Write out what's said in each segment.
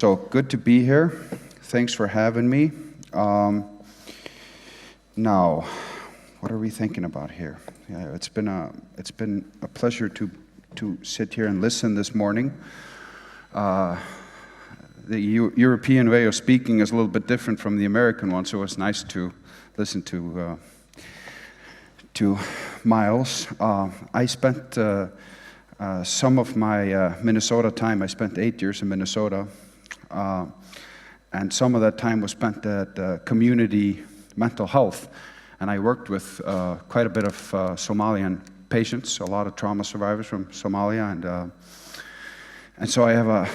So good to be here. Thanks for having me. Now, what are we thinking about here? Yeah, it's been a pleasure to sit here and listen this morning. The European way of speaking is a little bit different from the American one, so it's nice to listen to Miles. I spent some of my Minnesota time. I spent 8 years in Minnesota, and some of that time was spent at community mental health, and I worked with quite a bit of Somalian patients, a lot of trauma survivors from Somalia, and so I have a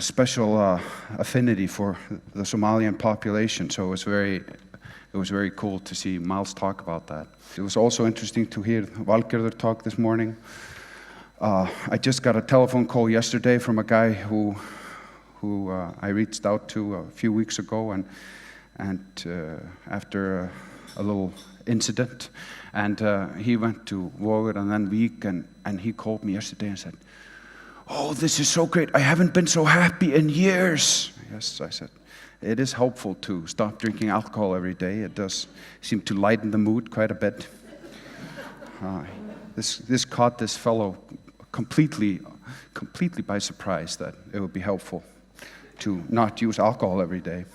special affinity for the Somalian population. So it was very cool to see Miles talk about that. It was also interesting to hear Valgerður talk this morning. I just got a telephone call yesterday from a guy who I reached out to a few weeks ago, and after a little incident, and he went to Vågur and then Vík, and he called me yesterday and said, "Oh, this is so great. I haven't been so happy in years." Yes, I said, it is helpful to stop drinking alcohol every day. It does seem to lighten the mood quite a bit. This caught this fellow completely by surprise, that it would be helpful to not use alcohol every day.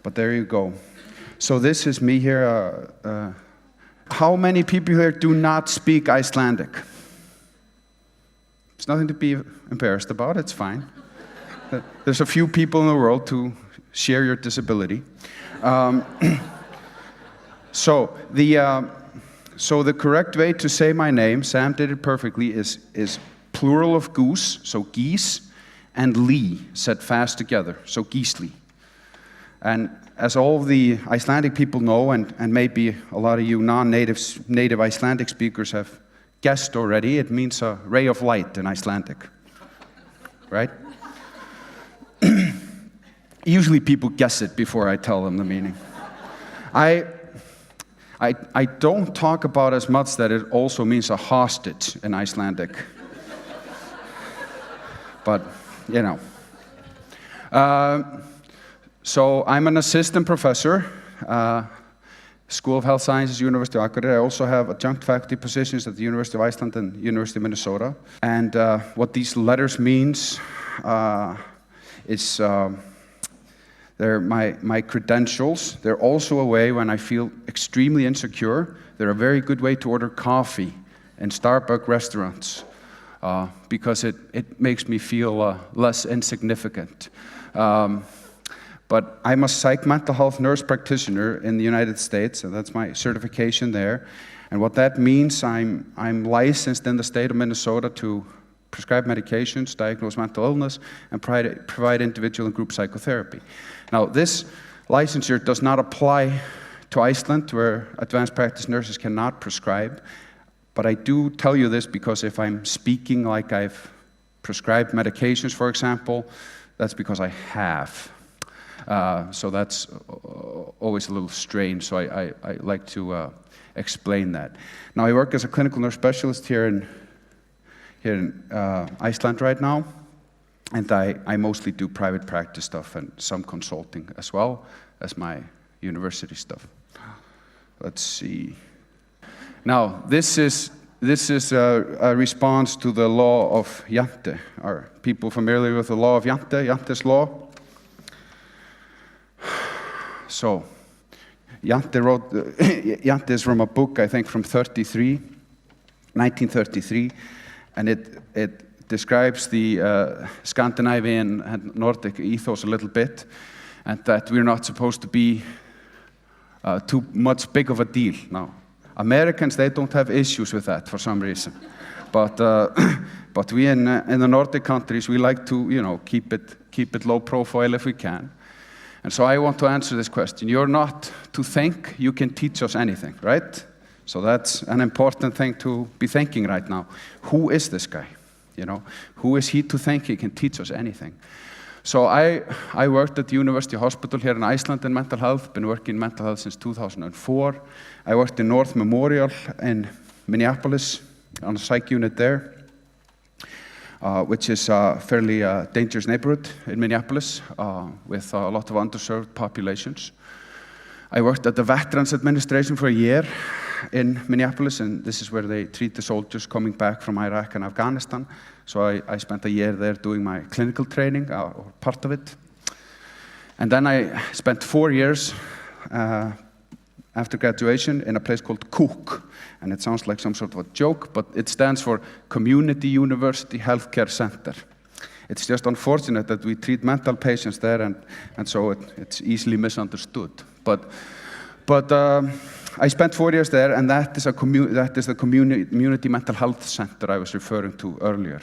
But there you go. So this is me here. How many people here do not speak Icelandic? It's nothing to be embarrassed about. It's fine. There's a few people in the world to share your disability. So the correct way to say my name, Sam did it perfectly, is plural of goose, so geese, and li, said fast together, so Gisli. And as all of the Icelandic people know, and maybe a lot of you native Icelandic speakers have guessed already, it means a ray of light in Icelandic, right? Usually people guess it before I tell them the meaning. I don't talk about as much that it also means a hostage in Icelandic. But, you know. So I'm an assistant professor, School of Health Sciences, University of Akureyri. I also have adjunct faculty positions at the University of Iceland and University of Minnesota. And what these letters means is they're my credentials. They're also a way when I feel extremely insecure. They're a very good way to order coffee in Starbucks restaurants because it makes me feel less insignificant. But I'm a psych mental health nurse practitioner in the United States, and that's my certification there. And what that means, I'm licensed in the state of Minnesota to prescribe medications, diagnose mental illness, and provide individual and group psychotherapy. Now, this licensure does not apply to Iceland, where advanced practice nurses cannot prescribe. But I do tell you this because if I'm speaking like I've prescribed medications, for example, that's because I have. So that's always a little strange, so I like to explain that. Now, I work as a clinical nurse specialist here in Iceland right now, and I mostly do private practice stuff and some consulting as well as my university stuff. Let's see. Now, this is a response to the law of Jante. Are people familiar with the law of Jante, Jante's law? So, Jante is from a book, I think, from 1933, and it describes the Scandinavian and Nordic ethos a little bit, and that we're not supposed to be too much big of a deal. Now, Americans, they don't have issues with that for some reason, but we in the Nordic countries, we like to, keep it low profile if we can. And so I want to answer this question. You're not to think you can teach us anything, right? So that's an important thing to be thinking right now. Who is this guy? Who is he to think he can teach us anything? So I worked at the University Hospital here in Iceland in mental health, been working in mental health since 2004. I worked in North Memorial in Minneapolis on a psych unit there. which is a fairly dangerous neighborhood in Minneapolis with a lot of underserved populations. I worked at the Veterans Administration for a year in Minneapolis, and this is where they treat the soldiers coming back from Iraq and Afghanistan. So I spent a year there doing my clinical training, or part of it. And then I spent 4 years after graduation in a place called COOC. And it sounds like some sort of a joke, but it stands for Community University Healthcare Center. It's just unfortunate that we treat mental patients there, and so it's easily misunderstood. But I spent 4 years there, and that is the community mental health center I was referring to earlier.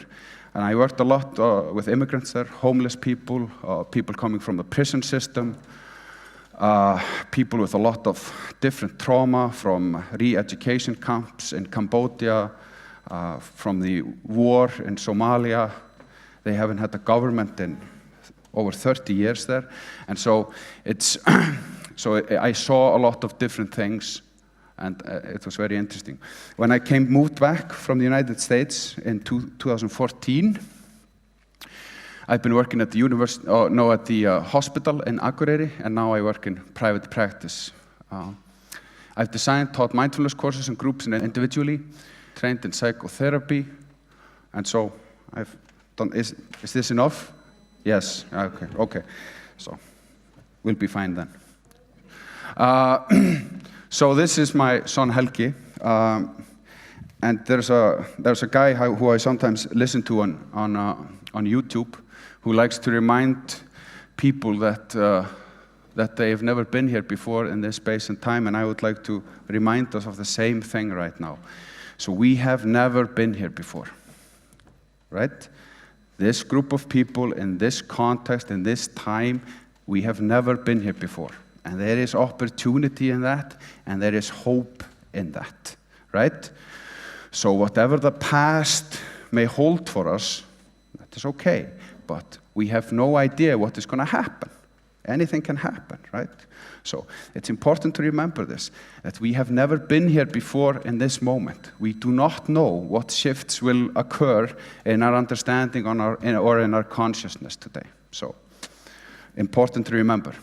And I worked a lot with immigrants there, homeless people, people coming from the prison system, people with a lot of different trauma from re-education camps in Cambodia, from the war in Somalia. They haven't had a government in over 30 years there. And so so I saw a lot of different things, and it was very interesting. When I moved back from the United States in 2014, I've been working at the hospital in Akureyri, and now I work in private practice. I've taught mindfulness courses in groups and individually, trained in psychotherapy, and so I've done. Is this enough? Yes. Okay. So we'll be fine then. So this is my son Helgi, and there's a guy who I sometimes listen to on YouTube, who likes to remind people that they've never been here before in this space and time, and I would like to remind us of the same thing right now. So we have never been here before, right? This group of people in this context, in this time, we have never been here before. And there is opportunity in that, and there is hope in that, right? So whatever the past may hold for us, that is okay. But we have no idea what is going to happen. Anything can happen, right? So it's important to remember this, that we have never been here before in this moment. We do not know what shifts will occur in our understanding or in our consciousness today. So important to remember.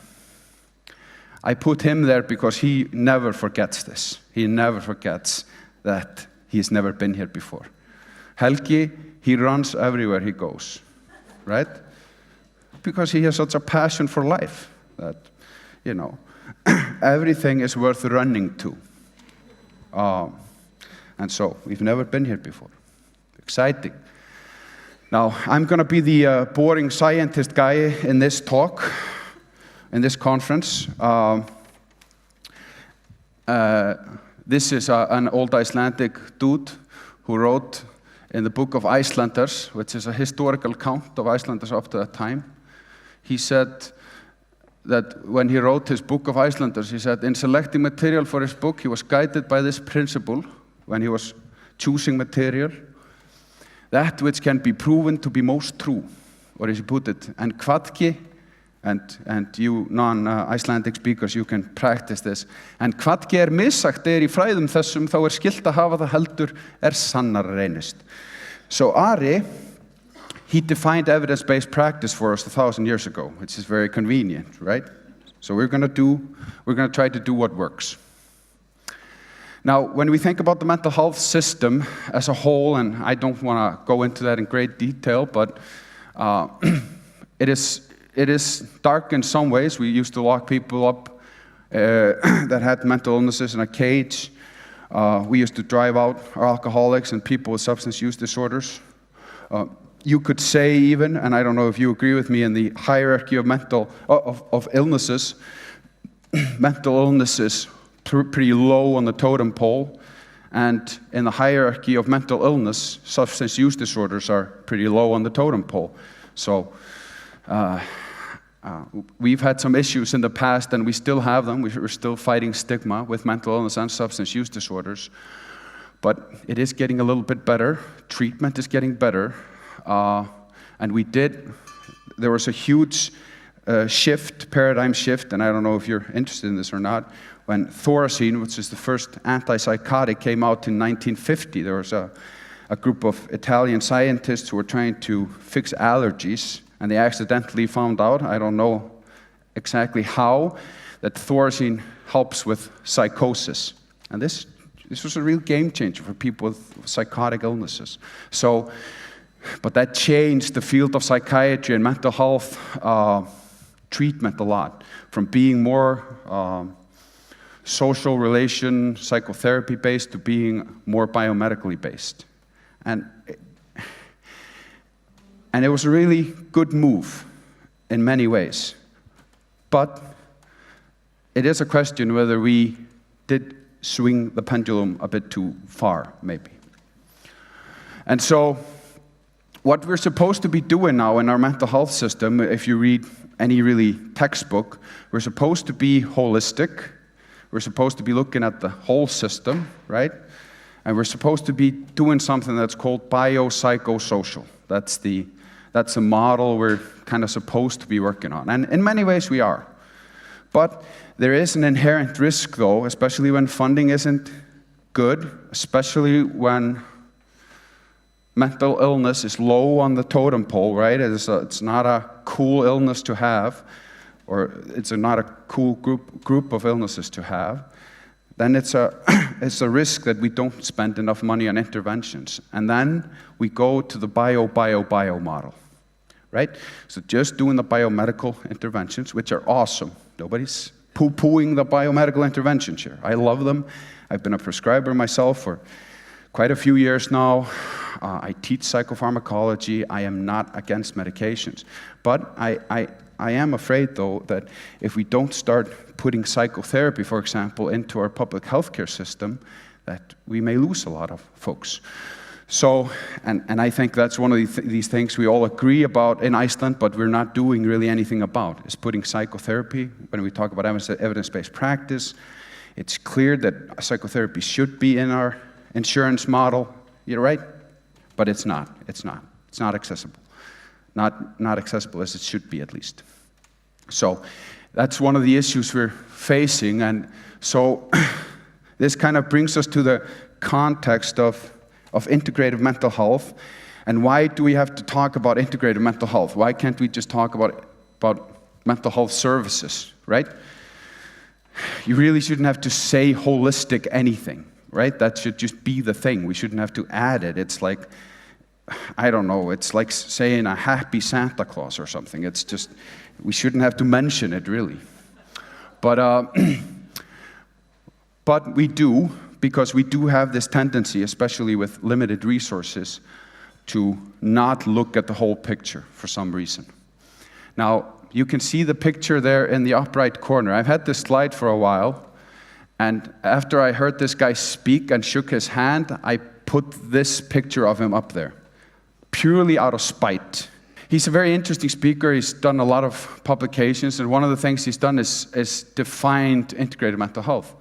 I put him there because he never forgets this. He never forgets that he's never been here before. Helgi, he runs everywhere he goes, right? Because he has such a passion for life that, everything is worth running to. And so, we've never been here before. Exciting. Now, I'm going to be the boring scientist guy in this talk, in this conference. This is an old Icelandic dude who wrote in the book of Icelanders, which is a historical account of Icelanders up to that time. He said that when he wrote his book of Icelanders, he said, in selecting material for his book, he was guided by this principle when he was choosing material, that which can be proven to be most true, or as he put it, and kvadki, and you non-Icelandic speakers, you can practice this. En kvadki missagt í fræðum þessum, þá skylt að hafa það heldur sannar reynist. So Ari, he defined evidence-based practice for us 1,000 years ago, which is very convenient, right? So we're going to try to do what works. Now, when we think about the mental health system as a whole, and I don't want to go into that in great detail, but it is dark in some ways. We used to lock people up that had mental illnesses in a cage. We used to drive out our alcoholics and people with substance use disorders. You could say even, and I don't know if you agree with me, in the hierarchy of illnesses, mental illnesses pretty low on the totem pole, and in the hierarchy of mental illness, substance use disorders are pretty low on the totem pole. So we've had some issues in the past, and we still have them. We're still fighting stigma with mental illness and substance use disorders, but it is getting a little bit better. Treatment is getting better, and there was a huge paradigm shift, and I don't know if you're interested in this or not. When Thorazine, which is the first antipsychotic, came out in 1950, there was a a group of Italian scientists who were trying to fix allergies, and they accidentally found out, I don't know exactly how, that thorazine helps with psychosis. And this was a real game changer for people with psychotic illnesses. So, but that changed the field of psychiatry and mental health treatment a lot, from being more social relation, psychotherapy based to being more biomedically based. And it was a really good move in many ways. But it is a question whether we did swing the pendulum a bit too far, maybe. And so what we're supposed to be doing now in our mental health system, if you read any really textbook, we're supposed to be holistic. We're supposed to be looking at the whole system, right? And we're supposed to be doing something that's called biopsychosocial. That's the model we're kind of supposed to be working on. And in many ways we are. But there is an inherent risk, though, especially when funding isn't good, especially when mental illness is low on the totem pole, right? It's not a cool illness to have, or it's not a cool group of illnesses to have. Then it's a risk that we don't spend enough money on interventions. And then we go to the bio model, right? So just doing the biomedical interventions, which are awesome. Nobody's poo-pooing the biomedical interventions here. I love them. I've been a prescriber myself for quite a few years now. I teach psychopharmacology. I am not against medications. But I am afraid, though, that if we don't start putting psychotherapy, for example, into our public healthcare system, that we may lose a lot of folks. So, and I think that's one of these things we all agree about in Iceland, but we're not doing really anything about, is putting psychotherapy. When we talk about evidence-based practice, it's clear that psychotherapy should be in our insurance model, you're right, but it's not. It's not accessible. Not accessible as it should be, at least. So that's one of the issues we're facing, and so this kind of brings us to the context of integrative mental health. And why do we have to talk about integrative mental health? Why can't we just talk about mental health services, right? You really shouldn't have to say holistic anything, right? That should just be the thing. We shouldn't have to add it. It's like, I don't know, it's like saying a happy Santa Claus or something. It's just, we shouldn't have to mention it, really. But we do, because we do have this tendency, especially with limited resources, to not look at the whole picture for some reason. Now, you can see the picture there in the upper right corner. I've had this slide for a while, and after I heard this guy speak and shook his hand, I put this picture of him up there, purely out of spite. He's a very interesting speaker. He's done a lot of publications, and one of the things he's done is defined integrated mental health.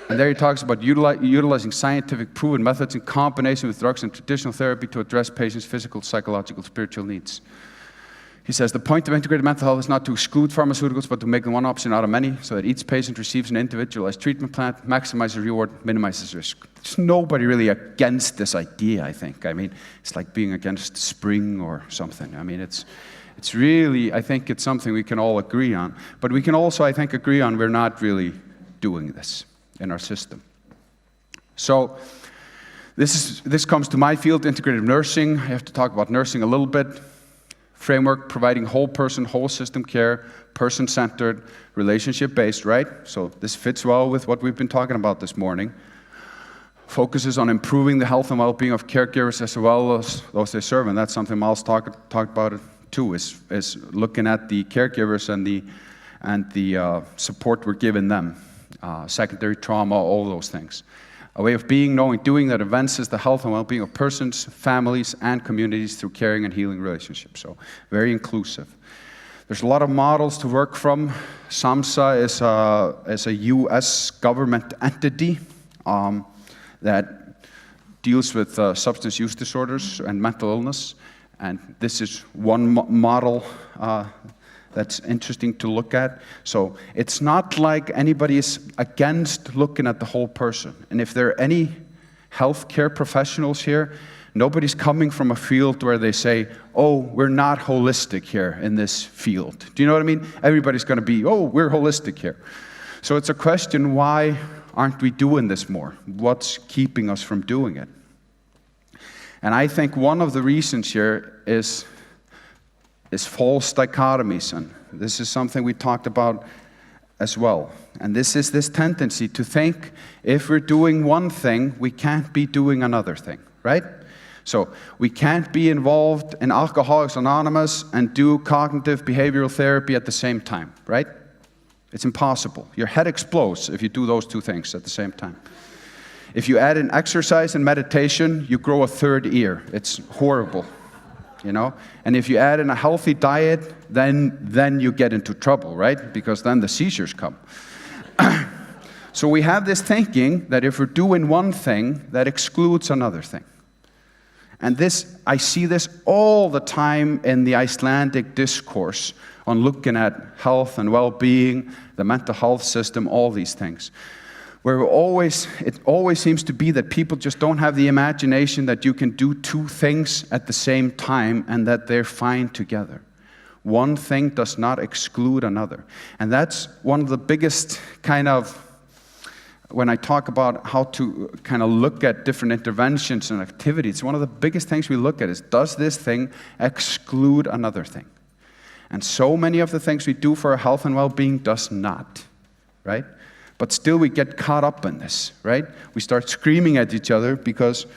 And there he talks about utilizing scientific proven methods in combination with drugs and traditional therapy to address patients' physical, psychological, spiritual needs. He says, the point of integrated mental health is not to exclude pharmaceuticals, but to make them one option out of many, so that each patient receives an individualized treatment plan, maximizes reward, minimizes risk. There's nobody really against this idea, I think. I mean, it's like being against spring or something. I mean, it's really, I think it's something we can all agree on. But we can also, I think, agree on we're not really doing this in our system. So this comes to my field, integrative nursing. I have to talk about nursing a little bit. Framework, providing whole person, whole system care, person-centered, relationship-based, right? So this fits well with what we've been talking about this morning. Focuses on improving the health and well-being of caregivers as well as those they serve, and that's something Miles talked about it too, is looking at the caregivers and the support we're giving them. Secondary trauma, all those things. A way of being, knowing, doing that advances the health and well-being of persons, families, and communities through caring and healing relationships. So very inclusive. There's a lot of models to work from. SAMHSA is a U.S. government entity that deals with substance use disorders and mental illness. And this is one model that's interesting to look at. So it's not like anybody is against looking at the whole person. And if there are any healthcare professionals here, Nobody's coming from a field where they say, oh, we're not holistic here in this field. Do you know what I mean? Everybody's going to be, oh, we're holistic here. So it's a question, why aren't we doing this more? What's keeping us from doing it? And I think one of the reasons here is false dichotomies, and this is something we talked about as well. And this is this tendency to think if we're doing one thing, we can't be doing another thing, right? So we can't be involved in Alcoholics Anonymous and do cognitive behavioral therapy at the same time, right? It's impossible. Your head explodes if you do those two things at the same time. If you add in exercise and meditation, you grow a third ear. It's horrible, you know? And if you add in a healthy diet, then you get into trouble, right? Because then the seizures come. So we have this thinking that if we're doing one thing, that excludes another thing. And I see this all the time in the Icelandic discourse on looking at health and well-being, the mental health system, all these things. Where it always seems to be that people just don't have the imagination that you can do two things at the same time and that they're fine together. One thing does not exclude another. And that's one of the biggest when I talk about how to kind of look at different interventions and activities, one of the biggest things we look at is, does this thing exclude another thing? And so many of the things we do for our health and well-being does not, right? But still we get caught up in this, right? We start screaming at each other because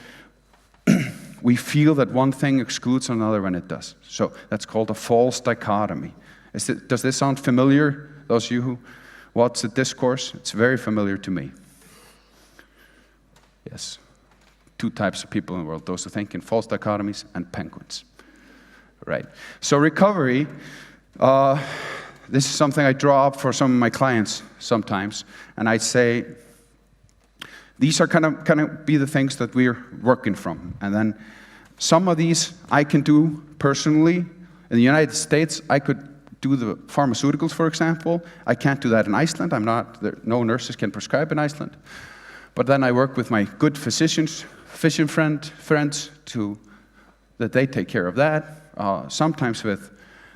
we feel that one thing excludes another when it does. So that's called a false dichotomy. Does this sound familiar? Those of you who watch the discourse, it's very familiar to me. Yes, two types of people in the world, those who think in false dichotomies and penguins. Right. So recovery, this is something I draw up for some of my clients sometimes, and I say, these are kind of be the things that we're working from. And then some of these I can do personally. In the United States, I could do the pharmaceuticals, for example. I can't do that in Iceland. No nurses can prescribe in Iceland. But then I work with my good physicians, friends, that they take care of that. Sometimes with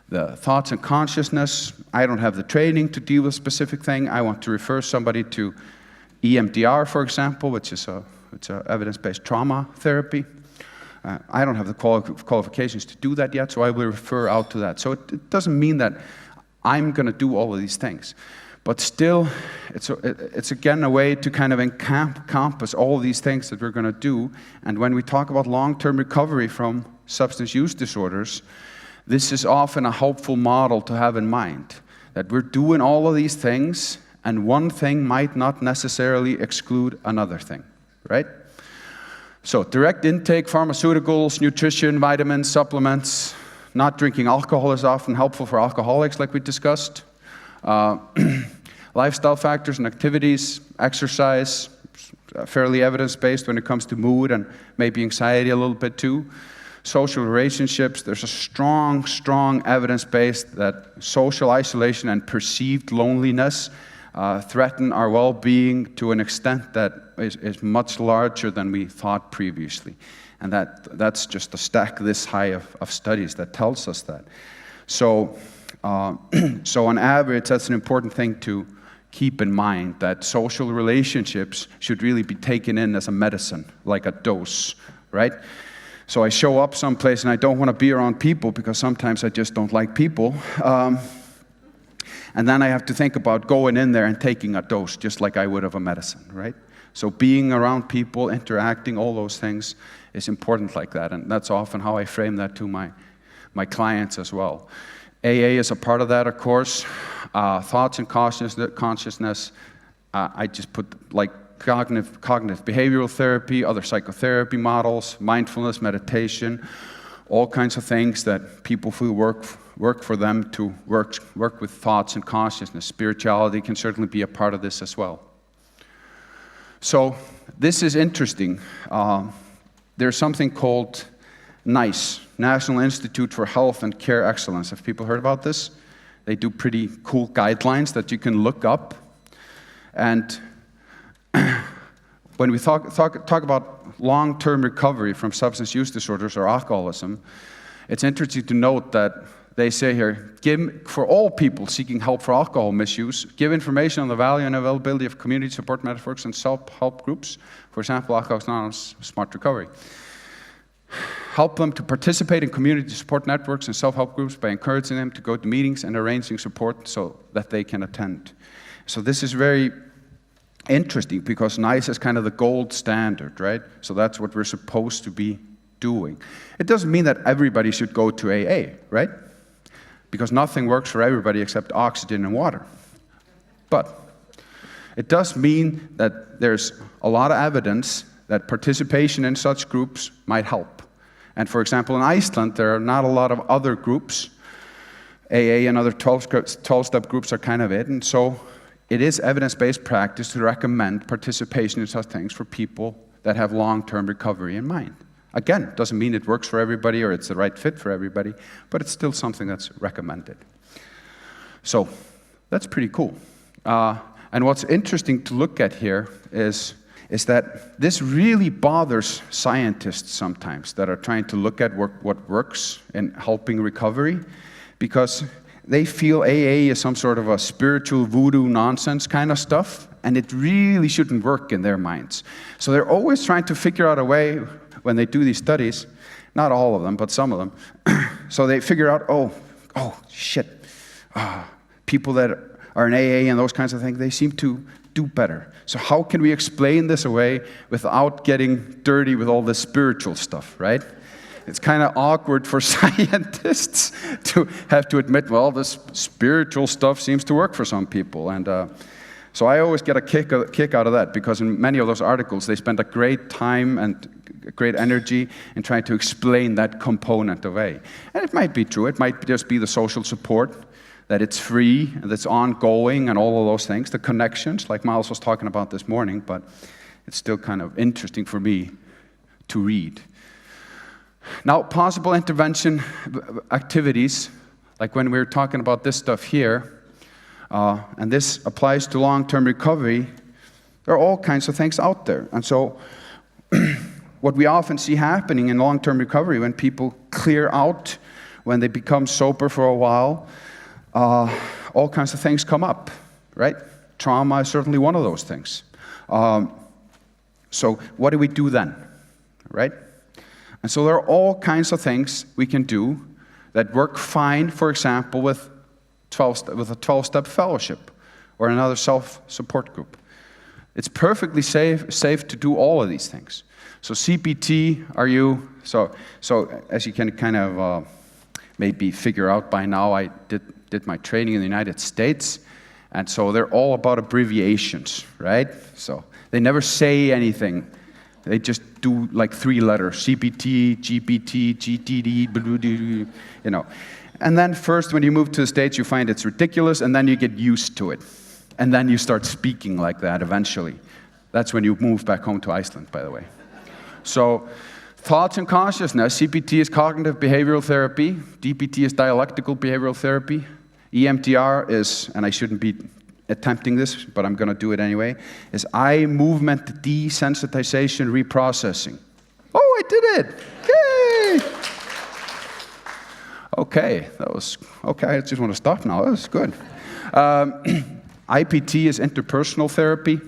the thoughts and consciousness, I don't have the training to deal with a specific thing. I want to refer somebody to EMDR, for example, which is it's a evidence-based trauma therapy. I don't have the qualifications to do that yet, so I will refer out to that. So it doesn't mean that I'm going to do all of these things. But still, it's again a way to kind of encompass all these things that we're going to do. And when we talk about long-term recovery from substance use disorders, this is often a helpful model to have in mind, that we're doing all of these things, and one thing might not necessarily exclude another thing, right? So direct intake, pharmaceuticals, nutrition, vitamins, supplements. Not drinking alcohol is often helpful for alcoholics, like we discussed. Lifestyle factors and activities, exercise, fairly evidence-based when it comes to mood and maybe anxiety a little bit too. Social relationships, there's a strong evidence-based that social isolation and perceived loneliness threaten our well-being to an extent that is much larger than we thought previously. And that's just a stack this high of studies that tells us that. So on average, that's an important thing to keep in mind, that social relationships should really be taken in as a medicine, like a dose, right? So I show up someplace and I don't want to be around people because sometimes I just don't like people. And then I have to think about going in there and taking a dose, just like I would of a medicine, right? So being around people, interacting, all those things is important like that. And that's often how I frame that to my clients as well. AA is a part of that, of course. Thoughts and consciousness. I just put like cognitive behavioral therapy, other psychotherapy models, mindfulness, meditation, all kinds of things that people feel work for them to work with thoughts and consciousness. Spirituality can certainly be a part of this as well. So this is interesting. There's something called NICE, National Institute for Health and Care Excellence. Have people heard about this? They do pretty cool guidelines that you can look up. And when we talk about long-term recovery from substance use disorders or alcoholism, it's interesting to note that they say here, for all people seeking help for alcohol misuse, give information on the value and availability of community support networks and self-help groups, for example, Alcoholics Anonymous Smart Recovery. Help them to participate in community support networks and self-help groups by encouraging them to go to meetings and arranging support so that they can attend. So this is very interesting because NICE is kind of the gold standard, right? So that's what we're supposed to be doing. It doesn't mean that everybody should go to AA, right? Because nothing works for everybody except oxygen and water. But it does mean that there's a lot of evidence that participation in such groups might help. And for example, in Iceland, there are not a lot of other groups. AA and other 12-step groups are kind of it. And so it is evidence-based practice to recommend participation in such things for people that have long-term recovery in mind. Again, it doesn't mean it works for everybody or it's the right fit for everybody, but it's still something that's recommended. So that's pretty cool. And what's interesting to look at here is that this really bothers scientists sometimes that are trying to look at what works in helping recovery, because they feel AA is some sort of a spiritual voodoo nonsense kind of stuff, and it really shouldn't work in their minds. So they're always trying to figure out a way when they do these studies, not all of them, but some of them, so they figure out, oh shit, people that are in AA and those kinds of things, they seem to do better. So how can we explain this away without getting dirty with all this spiritual stuff, right? It's kind of awkward for scientists to have to admit, well, this spiritual stuff seems to work for some people. And so I always get a kick out of that, because in many of those articles, they spend a great time and great energy in trying to explain that component of AA. And it might be true. It might just be the social support, that it's free, and it's ongoing, and all of those things, the connections, like Miles was talking about this morning, but it's still kind of interesting for me to read. Now, possible intervention activities, like when we're talking about this stuff here, and this applies to long-term recovery, there are all kinds of things out there. And so what we often see happening in long-term recovery when people clear out, when they become sober for a while, all kinds of things come up, right? Trauma is certainly one of those things. So what do we do then, right? And so there are all kinds of things we can do that work fine, for example, with a 12-step fellowship or another self-support group. It's perfectly safe to do all of these things. So CPT, so as you can kind of maybe figure out by now, I did my training in the United States, and so they're all about abbreviations, right? So they never say anything. They just do like 3 letters, CPT, GPT, GTD, you know. And then first, when you move to the States, you find it's ridiculous, and then you get used to it. And then you start speaking like that eventually. That's when you move back home to Iceland, by the way. So thoughts and consciousness, CPT is cognitive behavioral therapy, DBT is dialectical behavioral therapy, EMDR is, and I shouldn't be attempting this, but I'm going to do it anyway, is eye movement desensitization reprocessing. Oh, I did it! Yay! Okay, that was, okay, I just want to stop now, that was good. IPT is interpersonal therapy,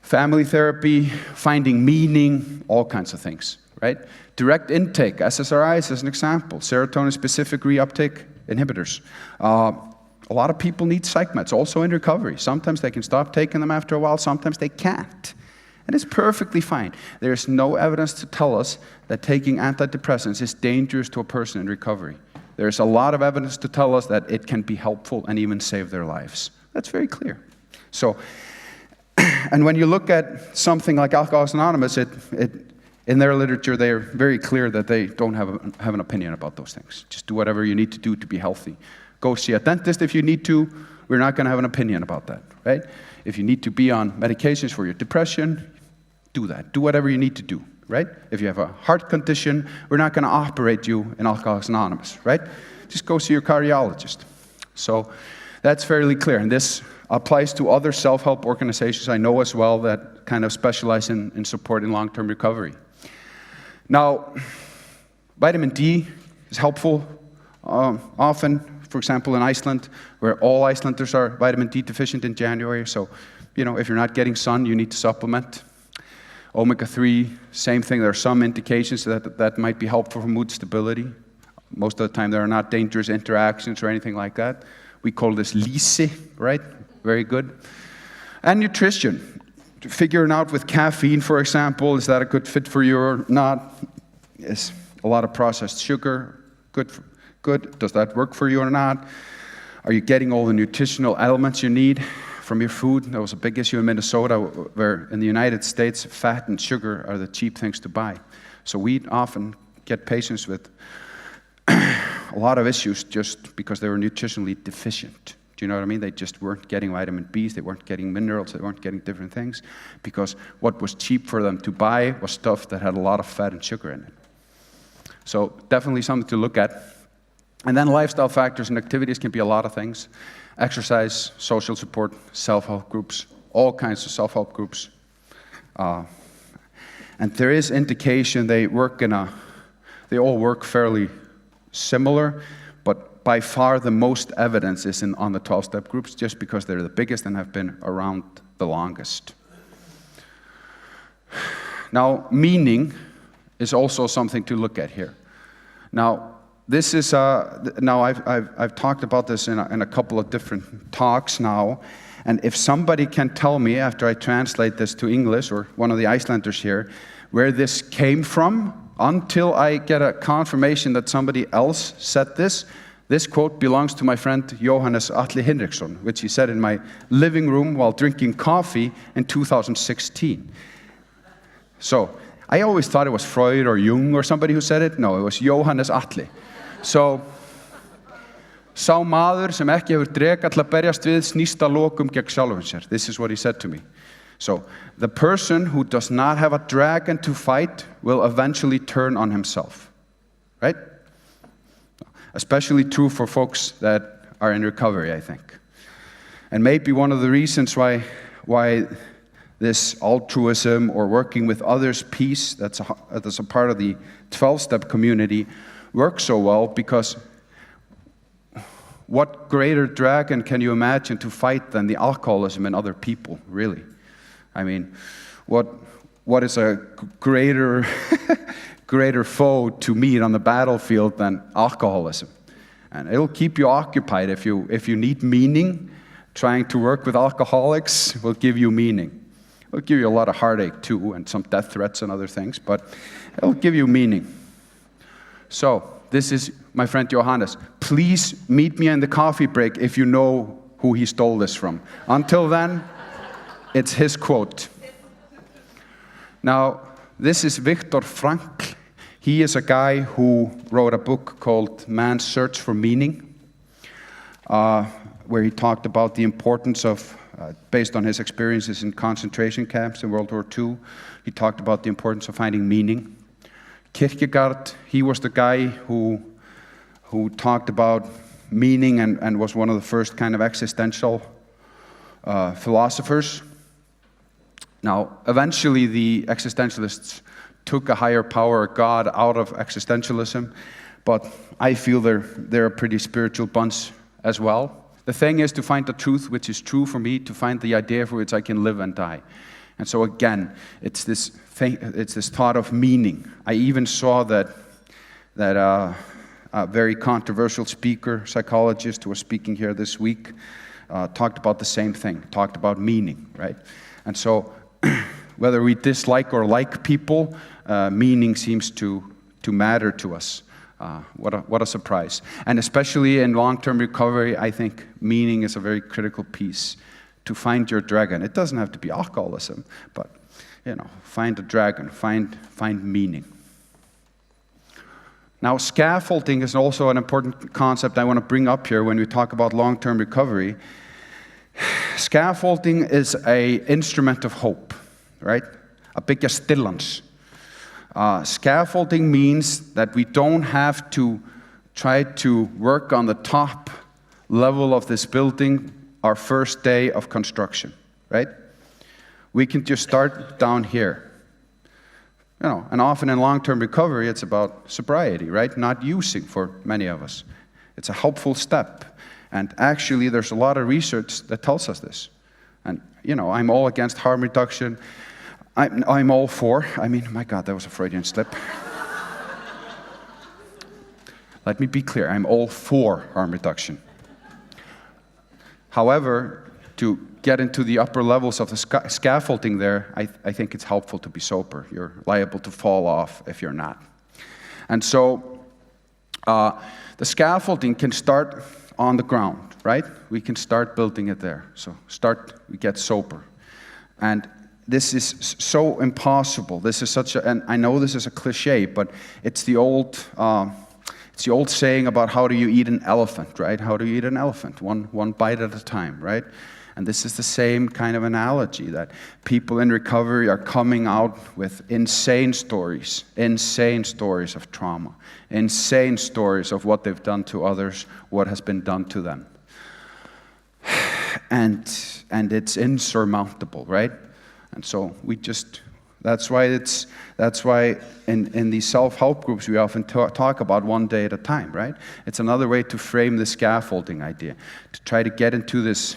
family therapy, finding meaning, all kinds of things, right? Direct intake, SSRIs as an example, serotonin-specific reuptake inhibitors. A lot of people need psych meds, also in recovery. Sometimes they can stop taking them after a while, sometimes they can't. And it's perfectly fine. There's no evidence to tell us that taking antidepressants is dangerous to a person in recovery. There's a lot of evidence to tell us that it can be helpful and even save their lives. That's very clear. So, and when you look at something like Alcoholics Anonymous, in their literature, they're very clear that they don't have an opinion about those things. Just do whatever you need to do to be healthy. Go see a dentist if you need to. We're not going to have an opinion about that, right? If you need to be on medications for your depression, do that. Do whatever you need to do, right? If you have a heart condition, we're not going to operate you in Alcoholics Anonymous, right? Just go see your cardiologist. So that's fairly clear. And this applies to other self-help organizations I know as well that kind of specialize in supporting long-term recovery. Now, vitamin D is helpful often, for example, in Iceland, where all Icelanders are vitamin D deficient in January. So, if you're not getting sun, you need to supplement. Omega-3, same thing. There are some indications that might be helpful for mood stability. Most of the time, there are not dangerous interactions or anything like that. We call this lyse, right? Very good. And nutrition. Figuring out with caffeine, for example, is that a good fit for you or not? Is a lot of processed sugar good? Does that work for you or not? Are you getting all the nutritional elements you need from your food? That was a big issue in Minnesota, where in the United States, fat and sugar are the cheap things to buy. So we often get patients with a lot of issues just because they were nutritionally deficient. Do you know what I mean? They just weren't getting vitamin Bs, they weren't getting minerals, they weren't getting different things, because what was cheap for them to buy was stuff that had a lot of fat and sugar in it. So definitely something to look at. And then lifestyle factors and activities can be a lot of things. Exercise, social support, self-help groups, all kinds of self-help groups. And there is indication they all work fairly similar, but by far the most evidence is on the 12-step groups, just because they're the biggest and have been around the longest. Now, meaning is also something to look at here. Now, this is I've talked about this in a couple of different talks now, and if somebody can tell me after I translate this to English, or one of the Icelanders here, where this came from, until I get a confirmation that somebody else said this quote belongs to my friend Jóhannes Atli Hinriksson, which he said in my living room while drinking coffee in 2016. So I always thought it was Freud or Jung or somebody who said it. No, it was Jóhannes Atli. So, sá maður sem ekki hefur dreka til að berjast við snýst að lokum gegn sjálfum sér. This is what he said to me. So, the person who does not have a dragon to fight will eventually turn on himself. Right? Especially true for folks that are in recovery, I think. And maybe one of the reasons why this altruism or working with others piece that's a part of the 12-step community works so well, because what greater dragon can you imagine to fight than the alcoholism in other people, really? I mean, what is a greater foe to meet on the battlefield than alcoholism? And it'll keep you occupied. If you need meaning, trying to work with alcoholics will give you meaning. It'll give you a lot of heartache too, and some death threats and other things, but it'll give you meaning. So, this is my friend Johannes. Please meet me in the coffee break if you know who he stole this from. Until then, it's his quote. Now, this is Viktor Frankl. He is a guy who wrote a book called Man's Search for Meaning, where he talked about the importance of, based on his experiences in concentration camps in World War II, he talked about the importance of finding meaning. Kierkegaard, he was the guy who talked about meaning and was one of the first kind of existential philosophers. Now, eventually the existentialists took a higher power, God, out of existentialism, but I feel they're a pretty spiritual bunch as well. The thing is to find the truth which is true for me, to find the idea for which I can live and die. And so again, it's this thought of meaning. I even saw that a very controversial speaker, psychologist who was speaking here this week, talked about the same thing, talked about meaning, right? And so whether we dislike or like people, meaning seems to matter to us. What a surprise. And especially in long-term recovery, I think meaning is a very critical piece to find your dragon. It doesn't have to be alcoholism, but find a dragon, find meaning. Now, scaffolding is also an important concept I want to bring up here when we talk about long-term recovery. Scaffolding is an instrument of hope, right? A byggja stillans. Scaffolding means that we don't have to try to work on the top level of this building our first day of construction, right? We can just start down here. And often in long-term recovery, it's about sobriety, right? Not using for many of us. It's a helpful step. And actually, there's a lot of research that tells us this. And, I'm all against harm reduction. I'm all for, my God, that was a Freudian slip. Let me be clear, I'm all for harm reduction. However, to get into the upper levels of the scaffolding there, I think it's helpful to be sober. You're liable to fall off if you're not. And so the scaffolding can start on the ground, right? We can start building it there. So we get sober. And this is so impossible. This is and I know this is a cliche, but it's the old saying about how do you eat an elephant, right? How do you eat an elephant? One bite at a time, right? And this is the same kind of analogy, that people in recovery are coming out with insane stories of trauma, insane stories of what they've done to others, what has been done to them. And it's insurmountable, right? And so that's why in these self-help groups we often talk about one day at a time, right? It's another way to frame the scaffolding idea, to try to get into this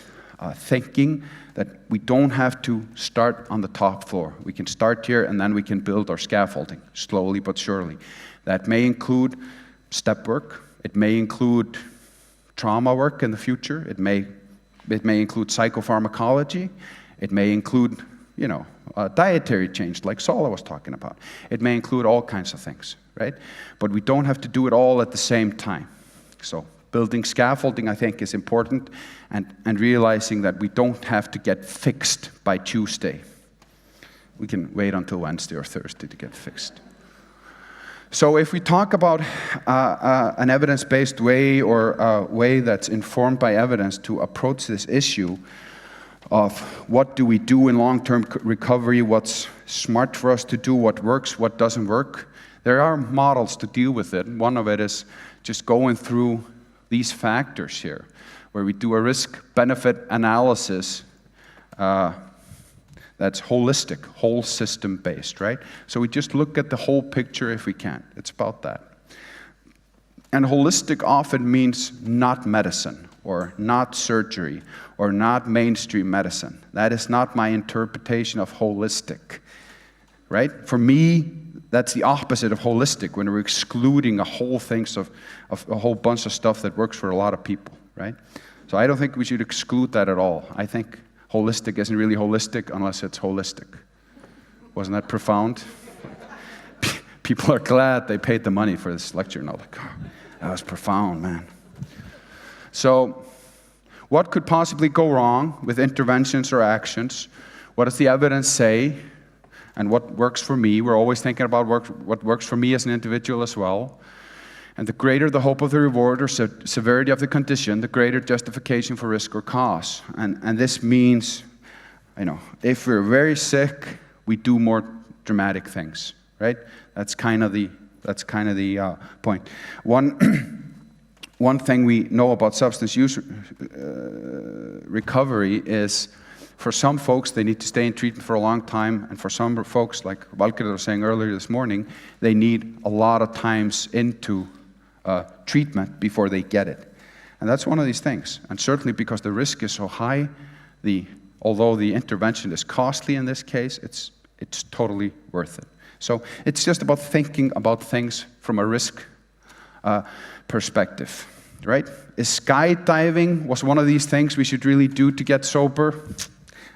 thinking that we don't have to start on the top floor. We can start here and then we can build our scaffolding slowly but surely. That may include step work. It may include trauma work in the future. It may include psychopharmacology. It may include dietary change like Sala was talking about. It may include all kinds of things, right? But we don't have to do it all at the same time. So building scaffolding, I think, is important, and realizing that we don't have to get fixed by Tuesday. We can wait until Wednesday or Thursday to get fixed. So if we talk about an evidence-based way, or a way that's informed by evidence to approach this issue of what do we do in long-term recovery, what's smart for us to do, what works, what doesn't work, there are models to deal with it. One of it is just going through these factors here, where we do a risk-benefit analysis that's holistic, whole system-based, right? So we just look at the whole picture if we can. It's about that. And holistic often means not medicine, or not surgery, or not mainstream medicine. That is not my interpretation of holistic, right? For me, that's the opposite of holistic, when we're excluding a whole bunch of stuff that works for a lot of people, right? So I don't think we should exclude that at all. I think holistic isn't really holistic unless it's holistic. Wasn't that profound? People are glad they paid the money for this lecture. No, like, oh, that was profound, man. So, what could possibly go wrong with interventions or actions? What does the evidence say? And what works for me? We're always thinking about what works for me as an individual as well. And the greater the hope of the reward or severity of the condition, the greater justification for risk or cost. And this means, if we're very sick, we do more dramatic things, right? That's kind of the point. One thing we know about substance use recovery is, for some folks, they need to stay in treatment for a long time, and for some folks, like Valgerður was saying earlier this morning, they need a lot of times into treatment before they get it. And that's one of these things. And certainly because the risk is so high, although the intervention is costly in this case, it's totally worth it. So it's just about thinking about things from a risk perspective, right? Is skydiving was one of these things we should really do to get sober?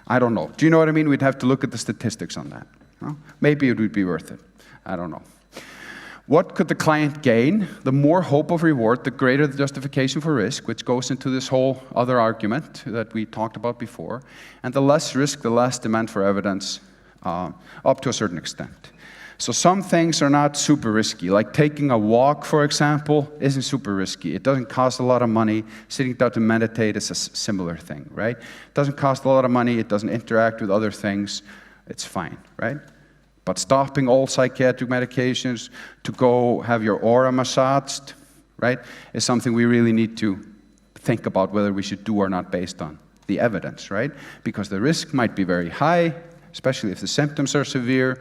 I don't know. Do you know what I mean? We'd have to look at the statistics on that. No? Maybe it would be worth it. I don't know. What could the client gain? The more hope of reward, the greater the justification for risk, which goes into this whole other argument that we talked about before. And the less risk, the less demand for evidence, up to a certain extent. So some things are not super risky, like taking a walk, for example, isn't super risky. It doesn't cost a lot of money. Sitting down to meditate is a similar thing, right? It doesn't cost a lot of money. It doesn't interact with other things. It's fine, right? But stopping all psychiatric medications to go have your aura massaged, right, is something we really need to think about whether we should do or not based on the evidence, right? Because the risk might be very high, especially if the symptoms are severe.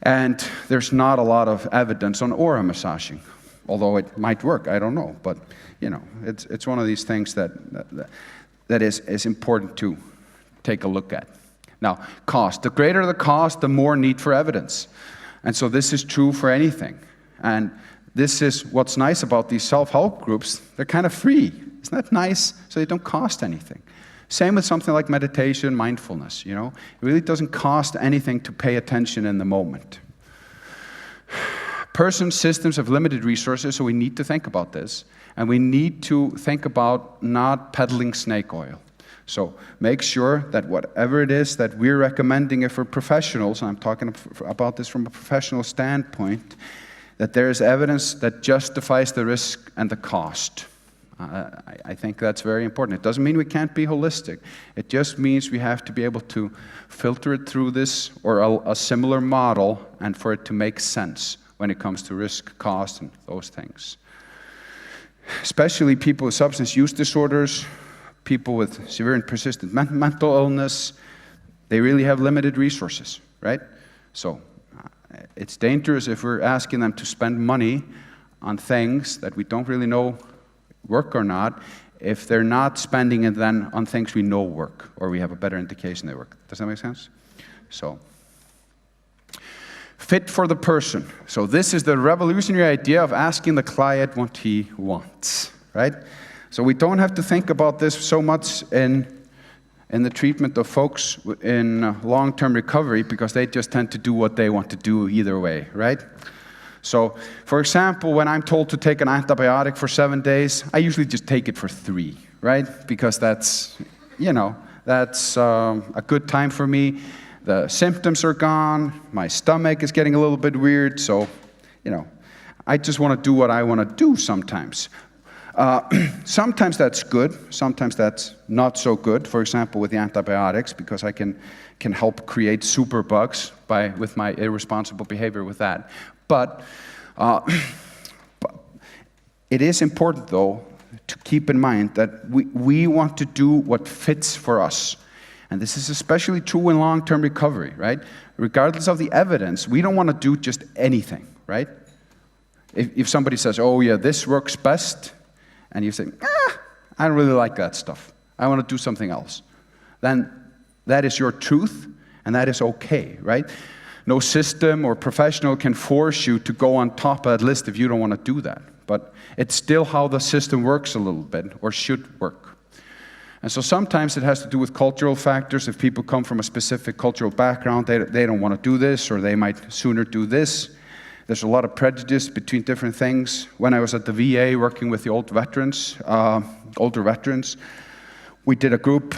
And there's not a lot of evidence on aura massaging, although it might work, I don't know. But, it's one of these things that is important to take a look at. Now, cost. The greater the cost, the more need for evidence. And so this is true for anything. And this is what's nice about these self-help groups. They're kind of free. Isn't that nice? So they don't cost anything. Same with something like meditation, mindfulness, It really doesn't cost anything to pay attention in the moment. Persons, systems have limited resources, so we need to think about this. And we need to think about not peddling snake oil. So make sure that whatever it is that we're recommending, if we're professionals, and I'm talking about this from a professional standpoint, that there is evidence that justifies the risk and the cost. I think that's very important. It doesn't mean we can't be holistic. It just means we have to be able to filter it through this or a similar model and for it to make sense when it comes to risk, cost, and those things. Especially people with substance use disorders, people with severe and persistent mental illness, they really have limited resources, right? So it's dangerous if we're asking them to spend money on things that we don't really know work or not, if they're not spending it then on things we know work, or we have a better indication they work. Does that make sense? So, fit for the person. So this is the revolutionary idea of asking the client what he wants, right? So we don't have to think about this so much in the treatment of folks in long-term recovery, because they just tend to do what they want to do either way, right? So, for example, when I'm told to take an antibiotic for 7 days, I usually just take it for 3, right? Because that's a good time for me. The symptoms are gone, my stomach is getting a little bit weird, so, I just want to do what I want to do sometimes. Sometimes that's good, sometimes that's not so good, for example, with the antibiotics, because I can help create superbugs with my irresponsible behavior with that. But it is important, though, to keep in mind that we want to do what fits for us. And this is especially true in long-term recovery, right? Regardless of the evidence, we don't want to do just anything, right? If somebody says, oh yeah, this works best, and you say, I don't really like that stuff, I want to do something else, then that is your truth, and that is okay, right? No system or professional can force you to go on top of that list if you don't want to do that. But it's still how the system works a little bit, or should work. And so sometimes it has to do with cultural factors. If people come from a specific cultural background, they don't want to do this, or they might sooner do this. There's a lot of prejudice between different things. When I was at the VA working with the older veterans, we did a group,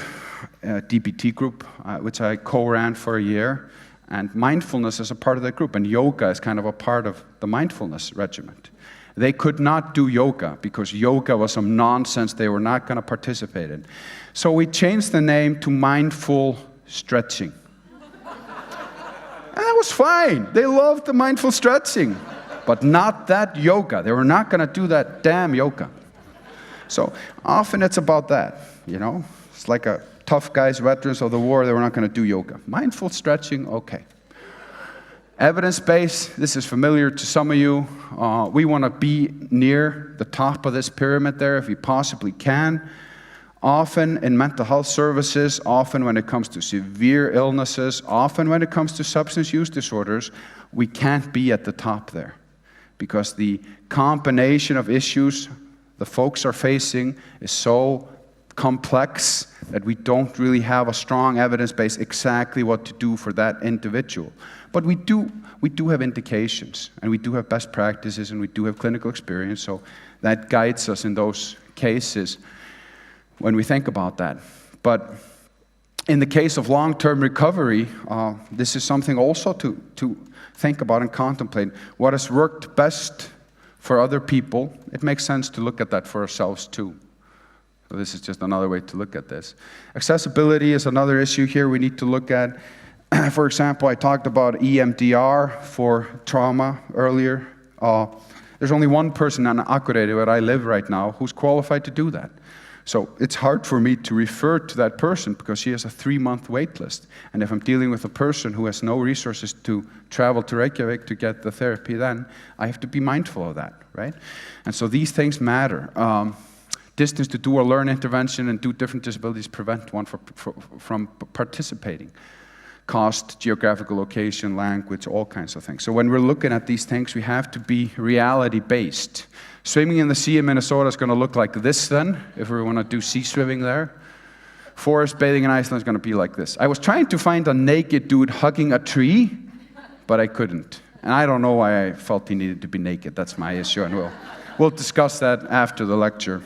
a DBT group, which I co-ran for a year. And mindfulness is a part of that group, and yoga is kind of a part of the mindfulness regimen. They could not do yoga because yoga was some nonsense they were not going to participate in. So we changed the name to mindful stretching. And that was fine. They loved the mindful stretching, but not that yoga. They were not going to do that damn yoga. So often it's about that, It's like a tough guys, veterans of the war, they were not going to do yoga. Mindful stretching, okay. Evidence-based, this is familiar to some of you. We want to be near the top of this pyramid there if we possibly can. Often in mental health services, often when it comes to severe illnesses, often when it comes to substance use disorders, we can't be at the top there, because the combination of issues the folks are facing is so complex that we don't really have a strong evidence base exactly what to do for that individual. But we do have indications, and we do have best practices, and we do have clinical experience, so that guides us in those cases when we think about that. But in the case of long-term recovery, this is something also to think about and contemplate. What has worked best for other people, it makes sense to look at that for ourselves too. So this is just another way to look at this. Accessibility is another issue here we need to look at. For example, I talked about EMDR for trauma earlier. There's only one person on Akureyri where I live right now who's qualified to do that. So it's hard for me to refer to that person because she has a 3-month wait list. And if I'm dealing with a person who has no resources to travel to Reykjavik to get the therapy, then I have to be mindful of that, right? And so these things matter. Distance to do or learn intervention and do different disabilities prevent one from participating. Cost, geographical location, language, all kinds of things. So when we're looking at these things, we have to be reality-based. Swimming in the sea in Minnesota is going to look like this then, if we want to do sea swimming there. Forest bathing in Iceland is going to be like this. I was trying to find a naked dude hugging a tree, but I couldn't. And I don't know why I felt he needed to be naked. That's my issue, and we'll discuss that after the lecture.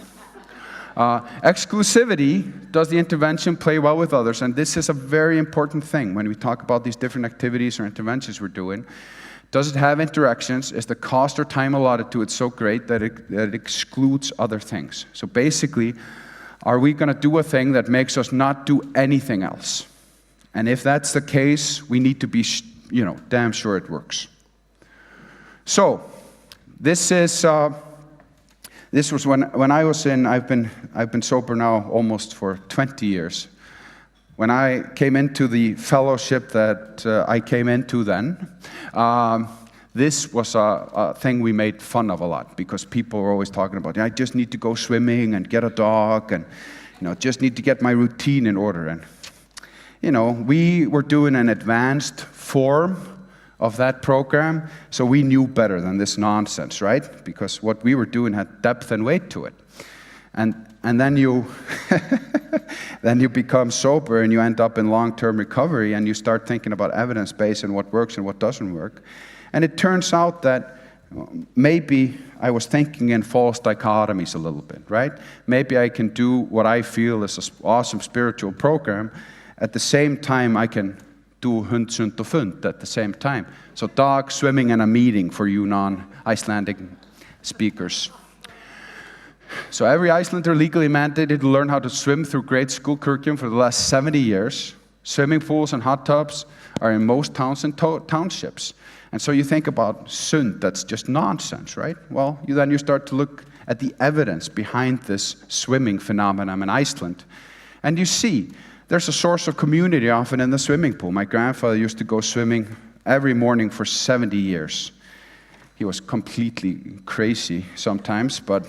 Exclusivity, does the intervention play well with others? And this is a very important thing when we talk about these different activities or interventions we're doing. Does it have interactions? Is the cost or time allotted to it so great that it excludes other things? So basically, are we going to do a thing that makes us not do anything else? And if that's the case, we need to be, damn sure it works. So, this was when I was in. I've been sober now almost for 20 years. When I came into the fellowship that I came into then, this was a thing we made fun of a lot because people were always talking about, I just need to go swimming and get a dog and, just need to get my routine in order. And, we were doing an advanced form of that program, so we knew better than this nonsense, right? Because what we were doing had depth and weight to it. And then you then you become sober and you end up in long-term recovery and you start thinking about evidence-based and what works and what doesn't work. And it turns out that maybe I was thinking in false dichotomies a little bit, right? Maybe I can do what I feel is an awesome spiritual program. At the same time, I can do hund, sund og fund at the same time. So dog, swimming, and a meeting for you non-Icelandic speakers. So every Icelander legally mandated to learn how to swim through grade school curriculum for the last 70 years. Swimming pools and hot tubs are in most towns and townships. And so you think about sund, that's just nonsense, right? Well, then you start to look at the evidence behind this swimming phenomenon in Iceland. And you see, there's a source of community often in the swimming pool. My grandfather used to go swimming every morning for 70 years. He was completely crazy sometimes, but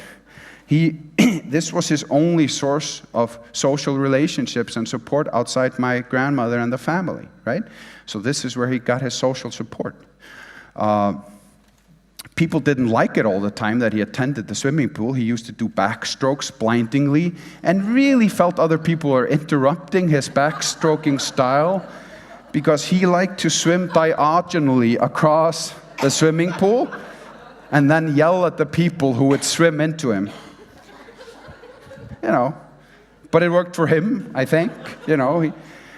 this was his only source of social relationships and support outside my grandmother and the family, right? So this is where he got his social support. People didn't like it all the time that he attended the swimming pool. He used to do backstrokes blindingly and really felt other people were interrupting his backstroking style because he liked to swim diagonally across the swimming pool and then yell at the people who would swim into him. But it worked for him, I think,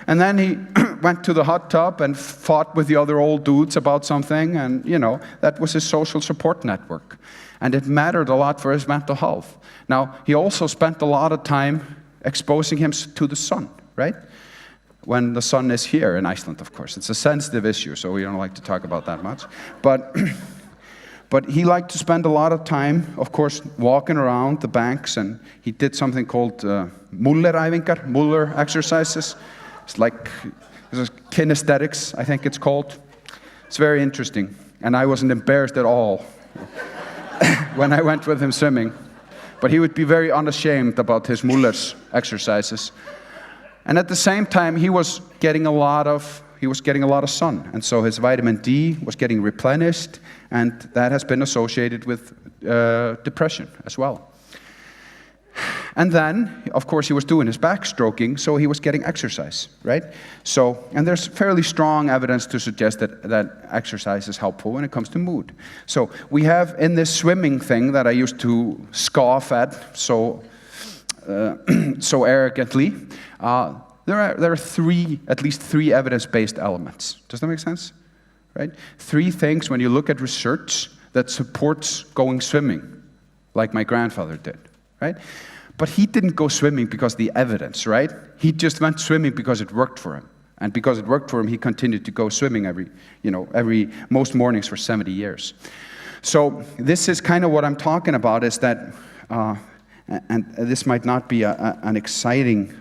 and then he went to the hot tub and fought with the other old dudes about something, and, that was his social support network. And it mattered a lot for his mental health. Now, he also spent a lot of time exposing him to the sun, right? When the sun is here in Iceland, of course. It's a sensitive issue, so we don't like to talk about that much. But he liked to spend a lot of time, of course, walking around the banks, and he did something called Mulleræfingar, Muller exercises. It's like kinesthetics, I think it's called. It's very interesting, and I wasn't embarrassed at all when I went with him swimming. But he would be very unashamed about his Muller's exercises. And at the same time, he was getting a lot of sun, and so his vitamin D was getting replenished, and that has been associated with depression as well. And then, of course, he was doing his backstroking, so he was getting exercise, right? So, and there's fairly strong evidence to suggest that exercise is helpful when it comes to mood. So we have in this swimming thing that I used to scoff at so arrogantly, there are at least three evidence-based elements. Does that make sense? Right? 3 things when you look at research that supports going swimming, like my grandfather did, right? But he didn't go swimming because of the evidence, right? He just went swimming because it worked for him. And because it worked for him, he continued to go swimming most mornings for 70 years. So this is kind of what I'm talking about, is that And this might not be an exciting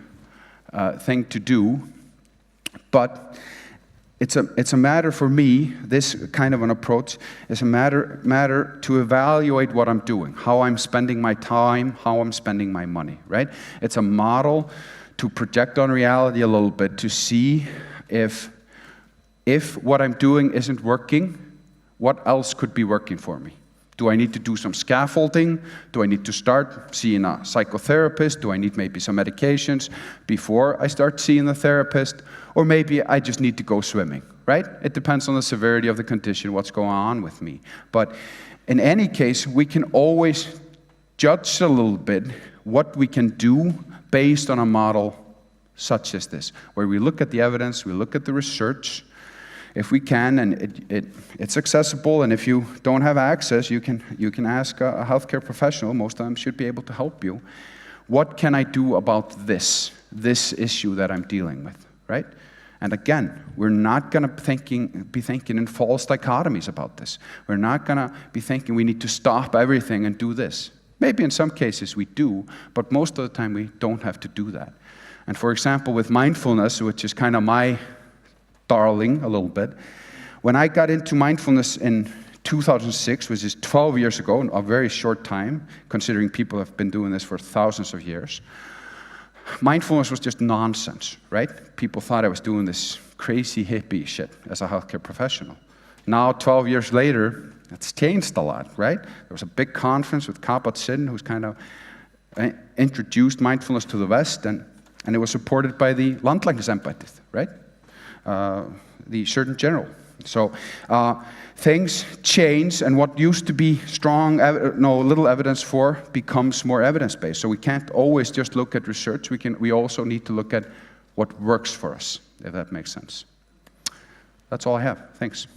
thing to do, but it's a matter for me, this kind of an approach is a matter to evaluate what I'm doing, how I'm spending my time, how I'm spending my money, right? It's a model to project on reality a little bit, to see if what I'm doing isn't working, what else could be working for me? Do I need to do some scaffolding? Do I need to start seeing a psychotherapist? Do I need maybe some medications before I start seeing the therapist? Or maybe I just need to go swimming, right? It depends on the severity of the condition, what's going on with me. But in any case, we can always judge a little bit what we can do based on a model such as this, where we look at the evidence, we look at the research, if we can, and it's accessible, and if you don't have access, you can ask a healthcare professional. Most of them should be able to help you. What can I do about this issue that I'm dealing with, right? And again, we're not going to be thinking in false dichotomies about this. We're not going to be thinking we need to stop everything and do this. Maybe in some cases we do, but most of the time we don't have to do that. And for example, with mindfulness, which is kind of my darling a little bit, when I got into mindfulness in 2006, which is 12 years ago, a very short time, considering people have been doing this for thousands of years, mindfulness was just nonsense, right? People thought I was doing this crazy hippie shit as a healthcare professional. Now, 12 years later, it's changed a lot, right? There was a big conference with Kabat-Zinn, who's kind of introduced mindfulness to the West, and it was supported by the Landlæknisembættið, right? The Surgeon General. So things change, and what used to be little evidence for becomes more evidence-based. So we can't always just look at research. We also need to look at what works for us, if that makes sense. That's all I have. Thanks.